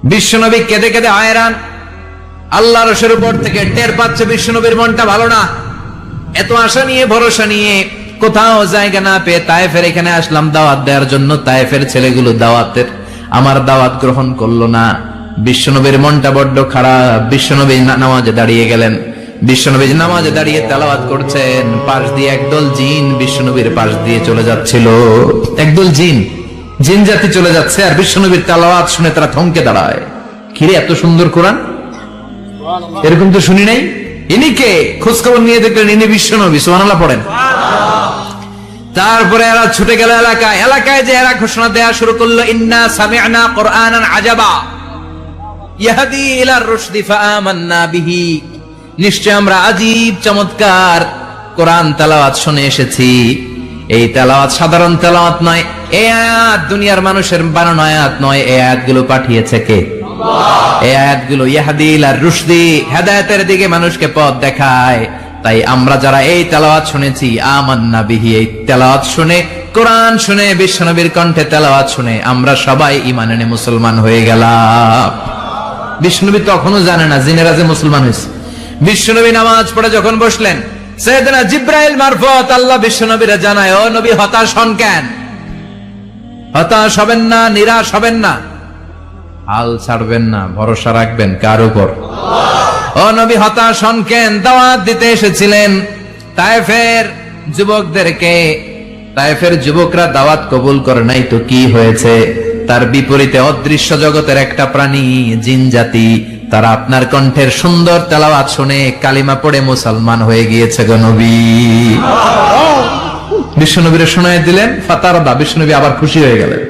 বিশ্বনবী কেঁদে কেঁদে হয়রান। আল্লাহর রসের উপর থেকে টের পাচ্ছে বিশ্বনবীর মনটা ভালো না। এত আশা নিয়ে ভরসা নিয়ে কোথাও জায়গা না পেয়ে তায়েফের এখানে আসলাম দাওয়াত দেওয়ার জন্য। তায়েফের ছেলেগুলো আমার দাওয়াত গ্রহণ করলো না। বিশ্বনবীর মনটা বড্ড খারাপ। বিশ্বনবী নামাজে দাঁড়িয়ে গেলেন। বিশ্বনবী নামাজে দাঁড়িয়ে তেলাওয়াত করছেন, পাশ দিয়ে একদল জিন বিশ্বনবীর পাশ দিয়ে চলে যাচ্ছিল। একদল জিন জাতি চলে যাচ্ছে, আর বিশ্বনবীর তেলাওয়াত শুনে তারা থমকে দাঁড়ায়। কিরে, এত সুন্দর কোরআন, এরকম তো শুনি নাই। ইনি কে? খোঁজখবর নিয়ে দেখলেন ইনি বিশ্বনবী। সুবহানাল্লাহ পড়েন। তারপরে এরা ছুটে গেল এলাকায় যে এরা ঘোষণা দেয়া শুরু করলো, ইন্না সামি'না কুরআনান আজাবা ইয়াহদি ইলার রুশদি ফাআমান্না বিহি। নিশ্চয় আমরা আজীব চমৎকার কোরআন তেলাওয়াত শুনে এসেছি। এই তেলাওয়াত সাধারণ তেলাওয়াত নয়, এই আয়াত দুনিয়ার মানুষের বানানো আয়াত নয়। এই আয়াতগুলো পাঠিয়েছে কে? আল্লাহ। এই আয়াতগুলো ইয়াহদি ইলার রুশদি, হেদায়েতের দিকে মানুষকে পথ দেখায়। তাই আমরা যারা এই তেলাওয়াত শুনেছি, আমান্না বিহি, এই তেলাওয়াত শুনে, কোরআন শুনে, বিশ্বনবীর কণ্ঠে তেলাওয়াত শুনে আমরা সবাই ঈমান এনে মুসলমান হয়ে গেলাম। বিশ্বনবী তখনও জানে না জিনেরা যে মুসলমান হয়েছে। বিশ্বনবী নামাজ পড়ে যখন বসলেন, সাইয়েদনা জিবরাইল মারফত আল্লাহ বিশ্বনবীরে জানায়, ও নবী হতাশ হন কেন? হতাশ হবেন না, নিরাশ হবেন না, হাল ছাড়বেন না, ভরসা রাখবেন কার উপর? ও নবী হতাশ হন কেন? দাওয়াত দিতে এসেছিলেন তায়েফের যুবকদেরকে। তায়েফের যুবকরা দাওয়াত কবুল করে নাই তো কি হয়েছে? তার বিপরীতে অদৃশ্য জগতের একটা প্রাণী, জিন জাতি, তারা আপনার কণ্ঠের সুন্দর তেলাওয়াত শুনে কালিমা পড়ে মুসলমান হয়ে গিয়েছে গো নবী। বিশ্বনবীরে শোনায় দিলেন, ফাতারদা, বিশ্বনবী আবার খুশি হয়ে গেলেন।